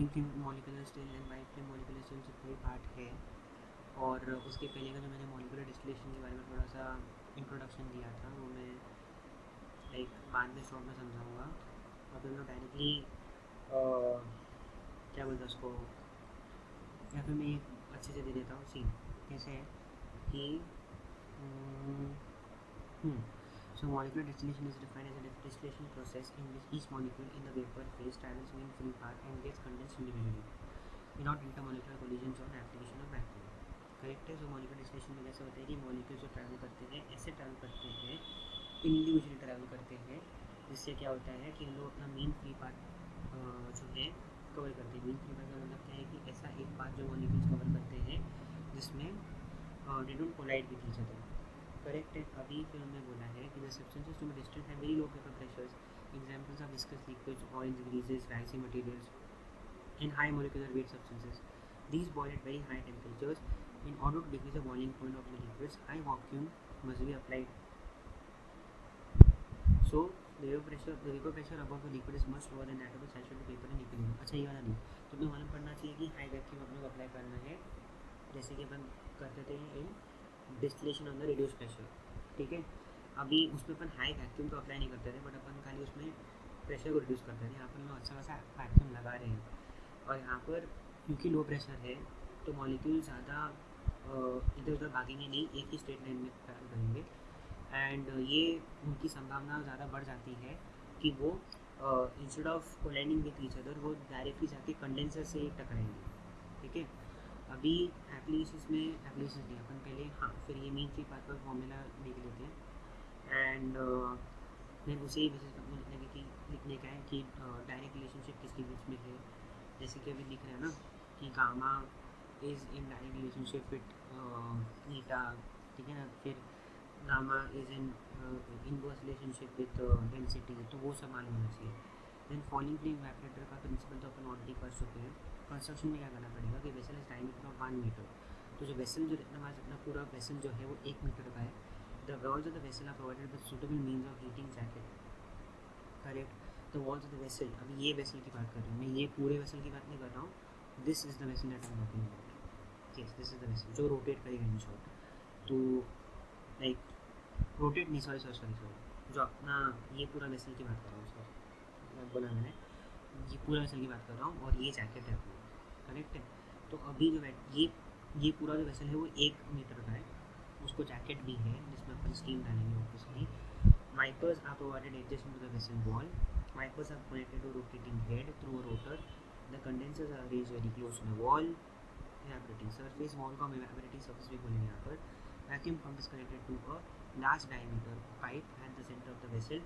Filling film molecular stage and white film molecular stage से कोई part है, और उसके पहले का जो मैंने मॉलिक्यूलर डिस्टिलेशन के बारे में थोड़ा सा इंट्रोडक्शन दिया था वो मैं लाइक बाद में शॉर्ट में समझाऊँगा। और फिर मैं डायरेक्टली क्या बोलते हैं उसको, या फिर मैं ये अच्छे से दे देता हूँ सीन कैसे है कि so molecular distillation is defined as a distillation process in which each molecule in the vapor phase travels mean free path and gets condensed individually without intermolecular collisions or application of vacuum. Correct है। सो molecular distillation में जैसे होता है कि molecules जो travel करते हैं ऐसे ट्रैवल करते हैं, इंडिविजुअली ट्रैवल करते हैं, जिससे क्या होता है कि हम लोग अपना मेन फ्री पार्ट जो है कवर करते हैं। मेन फ्री पार्ट का मतलब क्या है कि ऐसा एक पार्ट जो मॉलिक्यूल्स कवर करते हैं जिसमें they don't collide with each other. Correct है। अभी फिर हमने बोला है कि the substances to be distilled have very low paper pressures, examples are viscous liquids, oils, greases, राइसी materials and high molecular weight substances. These boil at very high temperatures. In order to decrease the boiling point of the liquids, high vacuum must be applied. So the vapor pressure above the liquid is much lower than that of the saturated paper in equilibrium. अच्छा ये वाला नहीं, तो तुम्हें मालूम पड़ना चाहिए कि हाई वैक्यूम अपने को अप्लाई करना है, जैसे कि अपन करते थे in distillation on the reduce pressure. ठीक है। अभी उसमें अपन हाई वैक्यूम तो अप्लाई नहीं करते थे, बट अपन खाली उसमें प्रेशर को रिड्यूस करते थे। यहाँ पर लोग अच्छा खासा वैक्यूम लगा रहे हैं, और यहाँ पर क्योंकि लो प्रेशर है तो मॉलिक्यूल ज़्यादा इधर उधर भागेंगे नहीं, एक ही स्ट्रेट लाइन में ट्रैवल करेंगे, एंड ये उनकी संभावना ज़्यादा बढ़ जाती है कि वो instead of colliding with each other वो डायरेक्टली जाके कंडेंसर से टकराएंगे। ठीक है। अभी एप्लीकेशन में एप्लीकेशन नहीं, अपन पहले हाँ फिर ये मीन फ्री पाथ का फॉर्मूला देख लेते हैं, एंड फिर उसी बेसिस पर लिखने का है कि डायरेक्ट रिलेशनशिप किसके बीच में है। जैसे कि अभी दिख रहा है ना कि gamma is in direct relationship with eta. ठीक है ना। फिर gamma is in inverse relationship with density, तो वो सब मालूम होना चाहिए। देन फॉलिंग फ्लेम इवेपोरेटर का प्रिंसिपल तो अपन ऑलरेडी कर चुके हैं। कंस्ट्रक्शन में क्या करना पड़ेगा कि vessel is diameter of 1 metre, तो जो वेसल जो अपना पूरा वेसल जो है वो 1 मीटर का है। The walls of the vessel are provided with suitable means of heating jacket. Correct. The walls of the vessel, अभी ये वेसल की बात कर रहा हूँ मैं, ये पूरे वेसल की बात नहीं कर रहा हूँ। This is the vessel that I am talking about. Yes, this is the vessel जो रोटेट करेगा इन शॉर्ट। तो लाइक रोटेट नहीं, सॉरी जो अपना ये पूरा वेसल की बात कर रहा हूँ, सॉरी बोला मैंने, ये पूरा वेसल की बात कर रहा हूँ, और ये जैकेट है अपनी। करेक्ट है। तो अभी जो ये पूरा जो वेसल है वो 1 मीटर का है, उसको जैकेट भी है जिसमें अपन स्टीम डालेंगे obviously. Wipers are provided adjusting to the vessel wall. Wipers are connected to rotating head through a rotor. The condensers are arranged very close to the wall. Evaporating surface, wall को हम evaporating surface भी बोलेंगे यहाँ पर। Vacuum pump is connected to a large diameter pipe at the center of the vessel.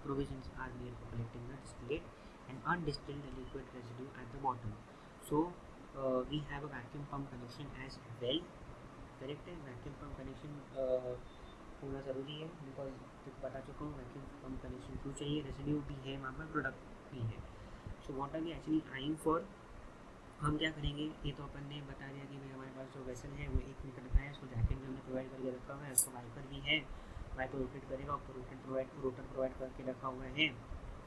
Provisions are made for collecting the distillate and undistilled liquid residue at the bottom. So we have a vacuum pump connection as well. Correct है। Vacuum pump connection होना ज़रूरी है, because बता चुका हूँ vacuum pump connection क्यों चाहिए। Residue भी है वहाँ पर, प्रोडक्ट भी है। So what are we actually eyeing for. हम क्या करेंगे, ये तो अपन ने बता दिया कि भाई हमारे पास जो वेसल है वो 1 मीटर का है, उसको जैकेट भी हमने प्रोवाइड करके रखा हुआ है, उसको वाइपर भी है, वाइपर रोटेट करेगा, ऊपर रोटर प्रोवाइड करके रखा हुआ है,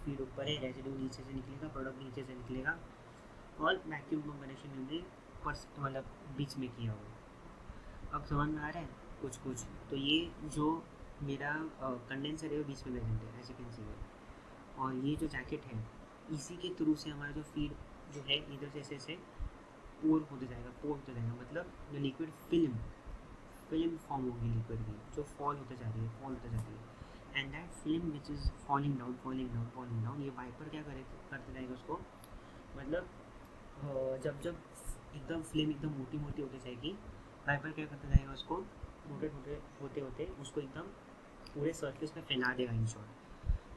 फीड ऊपर है, रेजिड्यू नीचे से निकलेगा, प्रोडक्ट नीचे से निकलेगा, और वैक्यूम पंप कनेक्शन हमने मतलब बीच में किया हुआ। अब समझ में आ रहा है कुछ कुछ। तो ये जो मेरा कंडेंसर है वो बीच में प्रेजेंट है, ऐसे कैन सी है। और ये जो जैकेट है इसी के थ्रू से हमारा जो फीड जो है इधर से ऐसे पोर होते जाएगा, मतलब जो लिक्विड फिल्म फॉर्म होगी लिक्विड की, जो फॉल होते जा रही है, and that film which is falling down, ये वाइपर क्या करते जाएगा उसको, मतलब जब जब एकदम फ्लेम एकदम मोटी होती जाएगी, वाइपर क्या करता जाएगा उसको रोटेट होते उसको एकदम पूरे सरफेस पे फैला देगा, इन शॉर्ट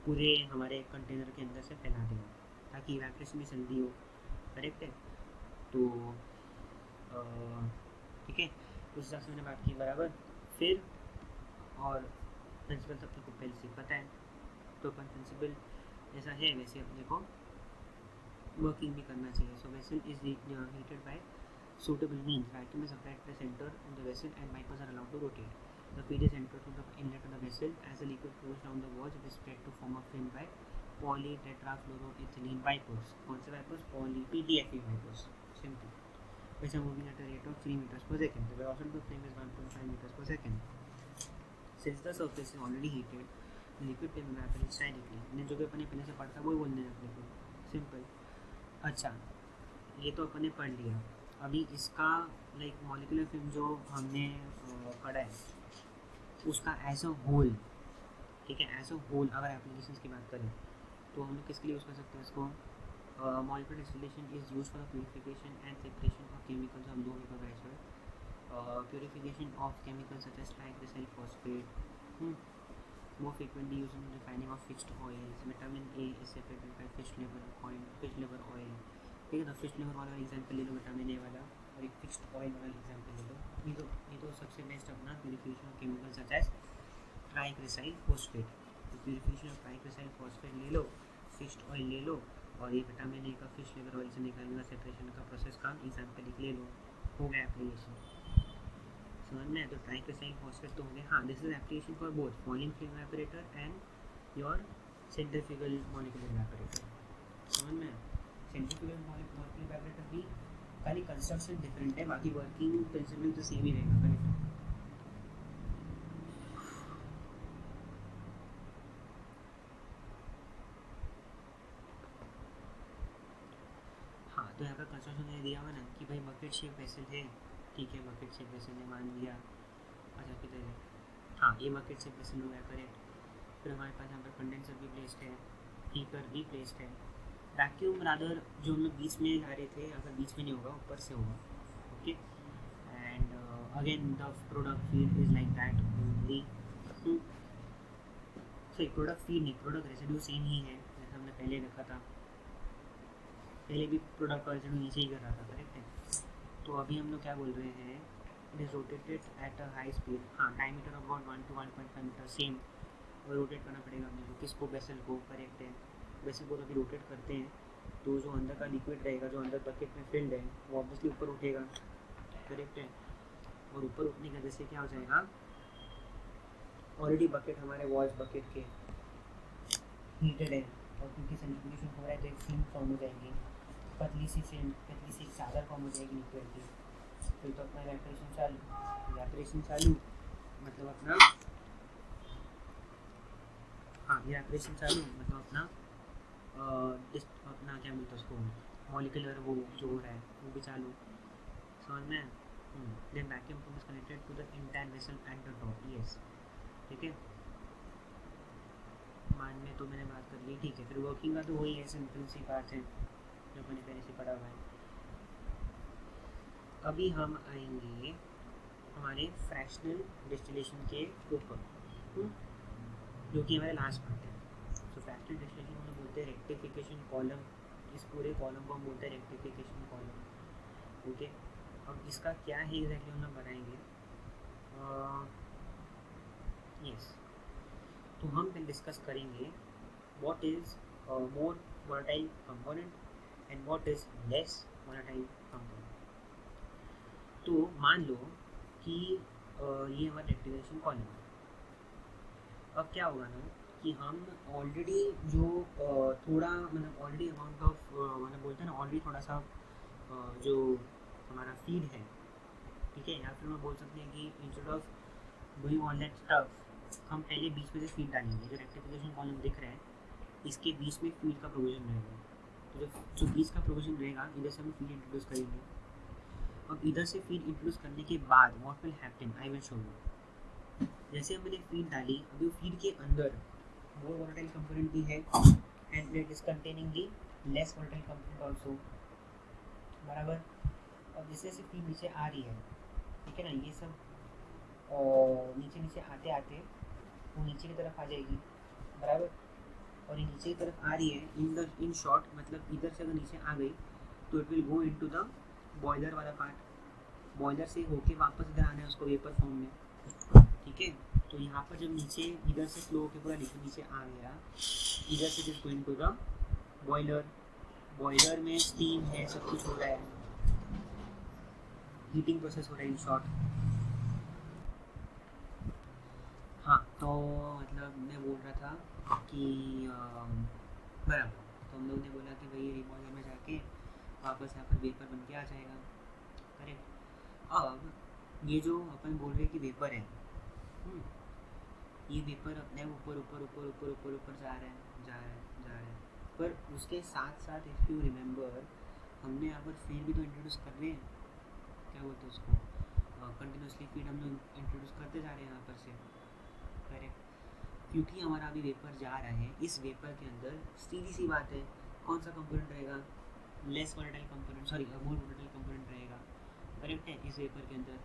पूरे हमारे कंटेनर के अंदर से फैला देगा, ताकि इवैपोरेशन में जल्दी हो। करेक्ट है। तो ठीक है, उस हिसाब से मैंने बात की बराबर। फिर और प्रिंसिपल तब तक पहले से पता है, तो अपन प्रिंसिपल जैसा है वैसे अपने को वर्किंग भी करना चाहिए। So vessel is heated by suitable means. Vacuum is applied to the center of the vessel and wipers are allowed to rotate. The feed is entered to the inlet of the vessel. As the liquid flows down the walls, it is spread to form a film by polytetrafluoroethylene wipers. कौन से wipers? Poly PTFE wipers. Simple. which are moving at a rate of 3 meters per second. The velocity of the flame is 1.5 meters per second. Since the surface is already heated, the liquid can evaporate silently. ने जो भी अपने पहले से पढ़ता वो बोलने अपने को. सिंपल. अच्छा, ये तो अपने पढ़ लिया. अभी इसका लाइक मॉलिक्यूलर फिल्म जो हमने पढ़ा है उसका एज अ होल, ठीक है, एज अ होल अगर एप्लीकेशंस की बात करें तो हम लोग किसके लिए यूज़ कर सकते हैं इसको? Molecular distillation is used for the purification and separation of chemicals of low vapor pressure. Purification of chemicals such as triglyceride phosphate. More frequently used in refining of fixed oils. Vitamin A is separated by fish liver oil. ठीक है, तो fish liver वाला example ले लो, vitamin A वाला, और एक fixed oil वाला example ले लो. ये तो सबसे बेस्ट अपना purification of chemical such as triglyceride phosphate. तो प्यूरिफिकेशन ऑफ ट्राइग्लिसराइड फोस्फेट ले लो, फिक्स्ड ऑयल ले लो, और ये विटामिन ए का फिश लिवर ऑयल से निकालने का सेपरेशन का प्रोसेस का एग्जाम्पल लिख ले लो. हो गया एप्लीकेशन. समझ में? तो ट्राइग्लिसराइड फॉस्फेट तो हो गया. हाँ, this is application for both falling flame evaporator and your centrifugal molecular evaporator. समझ में? सेंट्रीफ्यूगल मॉलिक्यूलर एवापोरेटर भी खाली कंस्ट्रक्शन डिफरेंट है, बाकी वर्किंग प्रिंसिपल तो सेम ही रहेगा. करेक्ट. तो यहाँ का कंस्ट्रक्शन ने दिया हुआ ना कि भाई बकेट शेप वेसल है, ठीक है, बकेट शेप वेसल ने मान लिया. अच्छा किधर है? हाँ, ये बकेट शेप वेसल हो गया. करेक्ट. फिर हमारे पास यहाँ पर कंडेंसर भी प्लेस्ड है, हीटर भी प्लेस्ड है. वैक्यूम रादर जो हम लोग बीच में ला रहे थे, अगर बीच में नहीं होगा ऊपर से होगा. Okay. And again the product feed is like that only. सही, प्रोडक्ट फीड नहीं, प्रोडक्ट रेसिड्यू सेम ही है जैसा हमने पहले रखा था. पहले भी प्रोडक्ट का रेसिड्यू नीचे ही कर रहा था. करेक्ट है. तो अभी हम लोग क्या बोल रहे हैं? It is rotated at a high speed. हाँ, diameter of about 1 to 1.5 metre same, और रोटेट करना पड़ेगा हम लोग किसको? वेसल को. करेक्ट है. वेसल को अभी रोटेट करते हैं तो जो अंदर का लिक्विड रहेगा, जो अंदर बकेट में फिल्ड है, वो ऑब्वियसली ऊपर उठेगा. करेक्ट है. और ऊपर उठने की वजह से क्या हो जाएगा? ऑलरेडी बकेट हमारे वॉल्स बकेट के हीटेड है, और क्योंकि सेंट्रीफ्यूगेशन हो रहा है तो एक फिल्म फॉर्म हो जाएगी, पतली सी चादर फॉर्म हो जाएगी लिक्विड की. फिर तो अपना इवेपोरेशन चालू मतलब अपना इवेपोरेशन चालू मतलब अपना अपना क्या बोलते हैं उसको, मॉलिक्यूलर वो जो हो रहा है वो भी चालू. समझ में? Then vacuum pump is connected to the entire vessel at the top. Yes, ठीक है. मान में तो मैंने बात कर ली, ठीक है. फिर वर्किंग का तो वही है, सिंपल सी बात है जो मैंने पहले से पढ़ा हुआ है. अभी हम आएंगे हमारे फ्रैक्शनल डिस्टिलेशन के ऊपर, जो कि हमारे लास्ट पार्ट है. तो फ्रैक्शनल डिस्टिलेशन हम बोलते हैं रेक्टिफिकेशन कॉलम. इस पूरे कॉलम को हम बोलते हैं रेक्टिफिकेशन कॉलम. ओके. अब इसका क्या है एग्जैक्टली हम लोग बनाएंगे. यस, तो हम फिर डिस्कस करेंगे what is more volatile component and what is less volatile component. तो मान लो कि ये हमारा रेक्टिफिकेशन कॉलम है. अब क्या होगा ना कि हम ऑलरेडी जो थोड़ा मतलब ऑलरेडी अमाउंट ऑफ मतलब बोलते हैं ना, ऑलरेडी थोड़ा सा जो हमारा फीड है, ठीक है, या फिर हम बोल सकते हैं कि instead of doing all that stuff हम पहले बीच में से फीड डालेंगे. जो रेक्टिफिकेशन कॉलम दिख रहा है इसके बीच में फीड का प्रोविजन रहेगा. तो जो बीच का प्रोविजन रहेगा, इधर से हम फीड इंट्रोड्यूस करेंगे. अब इधर से फीड इंट्रोड्यूस करने के बाद what will happen, I will show you. जैसे हमने फीड डाली, अभी फीड के अंदर मोर वोलेटाइल कंपोनेंट भी है and it is containing the less volatile component also. बराबर. अब जैसे जैसे फीड नीचे आ रही है, ठीक है ना, ये सब नीचे आते आते वो नीचे की तरफ आ जाएगी. बराबर. और ये नीचे की तरफ आ रही है इन शॉर्ट, मतलब इधर से अगर नीचे आ गई तो it will go into the boiler वाला पार्ट. बॉयलर से होके वापस इधर आना है उसको वेपर फॉर्म में. ठीक है. तो यहाँ पर जब नीचे इधर से फ्लो होकर पूरा लिक्विड नीचे आ गया, इधर से it is going to the boiler. Boiler में स्टीम है, सब कुछ हो रहा है, हीटिंग प्रोसेस हो रहा है इन शॉर्ट. हाँ, तो मतलब मैं बोल रहा था कि बराबर। तो हम लोग ने बोला कि भाई रिमॉइलर में जाके वापस यहाँ पर वेपर बन के आ जाएगा, करेक्ट। अब ये जो अपन बोल रहे हैं कि वेपर है, ये वेपर अपने ऊपर ऊपर ऊपर ऊपर ऊपर ऊपर जा रहा है जा रहा है जा रहा है, पर उसके साथ साथ इफ़ यू रिमेंबर हमने यहाँ पर फीड भी तो इंट्रोड्यूस कर रहे हैं, क्या बोलते हैं उसको, कंटिन्यूसली फीड हम लोग इंट्रोड्यूस करते जा रहे हैं यहाँ पर से, करेक्ट। क्योंकि हमारा अभी वेपर जा रहा है, इस वेपर के अंदर सीधी सी बात है कौन सा कंपोनेंट रहेगा, लेस वोलेटाइल कंपोनेंट, सॉरी मोर वोलेटाइल कंपोनेंट रहेगा, करेक्ट है, इस वेपर के अंदर।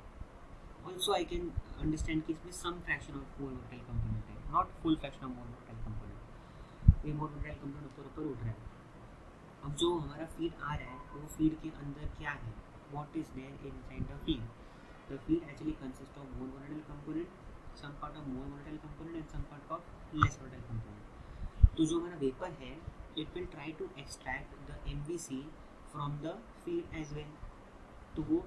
ऑल्सो आई कैन अंडरस्टैंड कि इसमें some fraction of more volatile component है, not full fraction of more volatile component, ये मोर वोलेटाइल कंपोनेंट ऊपर ऊपर उठ रहा है। अब जो हमारा फीड आ रहा है वो फीड के अंदर क्या है, what is there inside the feed, the feed actually consist of more volatile component, some part of more volatile component and some part of less volatile component। तो जो हमारा वेपर है it will try to extract the MVC from the feed as well। तो वो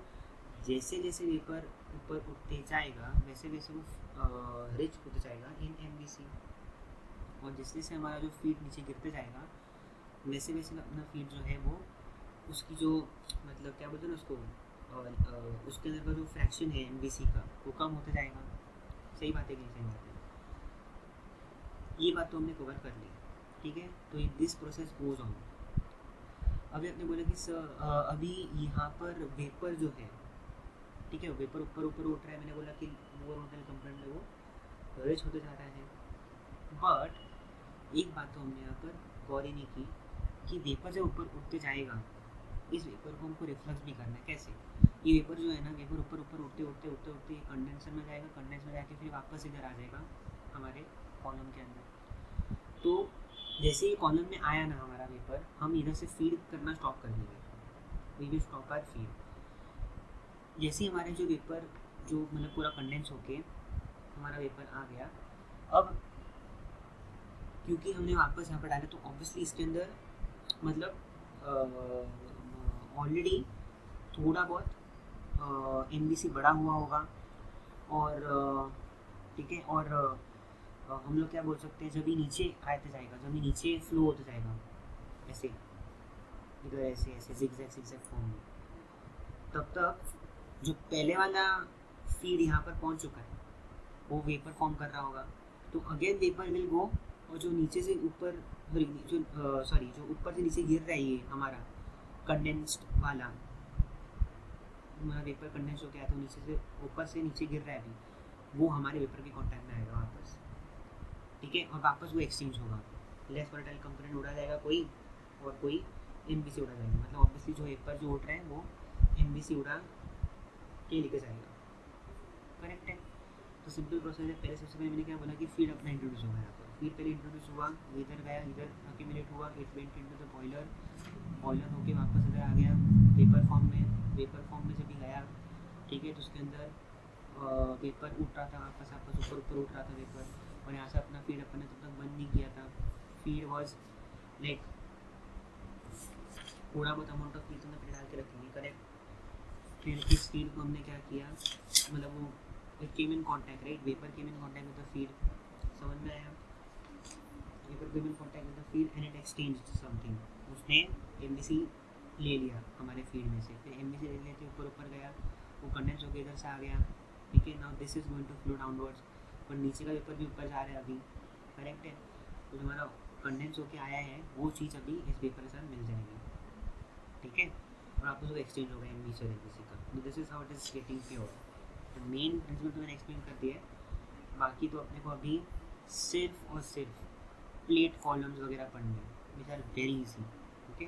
जैसे जैसे vapour ऊपर उठते जाएगा वैसे वैसे वो रिच होते जाएगा इन MVC, और जैसे जैसे हमारा जो फीड नीचे गिरते जाएगा वैसे वैसे अपना फीड जो है वो उसकी जो मतलब क्या बोलते हैं ना उसको, उसके अंदर का जो फ्रैक्शन है MVC का वो कम होते जाएगा। सही बात है कि सही बात है, ये बात तो हमने कवर कर ली, ठीक है। तो दिस प्रोसेस गोज ऑन। अभी आपने बोला कि सर अभी यहाँ पर वेपर जो है, ठीक है, वेपर ऊपर ऊपर उठ रहा है, मैंने बोला कि मोर वोलेटाइल कंपोनेंट है वो रिच होते जा रहा है, बट एक बात तो हमने यहाँ पर गौर ही नहीं की कि वेपर जब ऊपर उठते जाएगा इस वेपर को हमको रिफ्लक्स भी करना है। कैसे, ये वेपर जो है ना, वेपर ऊपर ऊपर उठते उठते उठते उठते कंडेंसर में जाएगा, कंडेंसर में जाके फिर वापस इधर आ जाएगा हमारे कॉलम के अंदर। तो जैसे ही कॉलम में आया ना हमारा वेपर, हम इधर से फीड करना स्टॉप कर देंगे, we will stop our feed. जैसे ही हमारे जो वेपर जो मतलब पूरा कंडेंस होके हमारा वेपर आ गया, अब क्योंकि हमने वापस यहाँ पर डाला तो ऑब्वियसली इसके अंदर मतलब ऑलरेडी थोड़ा बहुत MVC बढ़ा हुआ होगा, और ठीक है, और हम लोग क्या बोल सकते हैं, जब भी नीचे आते जाएगा, जब भी नीचे फ्लो होते जाएगा ऐसे इधर ऐसे ऐसे जिगजैग फॉर्म में, तब तक जो पहले वाला फीड यहाँ पर पहुँच चुका है वो वेपर फॉर्म कर रहा होगा, तो अगेन वेपर विल गो, और जो नीचे से ऊपर जो ऊपर से नीचे गिर रहा है ये हमारा कंडेंस्ड वाला, हमारा वेपर कंडेंस हो गया तो नीचे से ऊपर से नीचे गिर रहा है अभी, वो हमारे वेपर के कॉन्टैक्ट में आएगा वापस, ठीक है, और वापस वो एक्सचेंज होगा, लेस वोलेटाइल कंपोनेंट उड़ा जाएगा कोई, और कोई MVC उड़ा जाएगा, मतलब ऑब्वियसली जो वेपर जो उठ रहा है वो MVC उड़ा के लेके जाएगा, करेक्ट है। तो सिंपल प्रोसेस है। पहले सबसे पहले मैंने क्या बोला कि फीड अपना इंट्रोड्यूस होगा यहाँ पर, फीड पहले इंट्रोड्यूस हुआ, इधर गया, इधर अक्यूमुलेट हुआ, it went into the boiler, boiler होके वापस इधर आ गया वेपर फॉर्म में जब भी गया, ठीक है, तो उसके अंदर वेपर उठ रहा था वापस ऊपर ऊपर उठ रहा था वेपर, और यहाँ से अपना फीड अपन ने तब तक बंद नहीं किया था, फीड वॉज लाइक थोड़ा बहुत अमाउंट ऑफ फीड तुमने डाल के रखेंगे, करेक्ट। फिर इस फीड को हमने क्या किया, मतलब वो it came in contact, right, vapor came in contact with the feed, समझ में आया, vapor came in contact with the feed and it exchanged something, उसने MVC ले लिया हमारे फीड में से, फिर MVC ले लेते ऊपर ऊपर गया, वो कंडेंस होकर इधर से आ गया, ठीक है, now this is going to flow downwards, पर नीचे का वेपर भी ऊपर जा रहा है अभी, करेक्ट है, तो जो हमारा कंडेंस होकर आया है वो चीज़ अभी इस वेपर के साथ मिल जाएगी, ठीक है, और आपको जो एक्सचेंज होगा MVC और MVC का, तो this is how it is getting pure. तो मेन प्रिंसिपल तो मैंने एक्सप्लेन कर दिया है, बाकी तो अपने को अभी सिर्फ और सिर्फ प्लेट कॉलम्स वगैरह पढ़ने हैं, which are very easy, okay.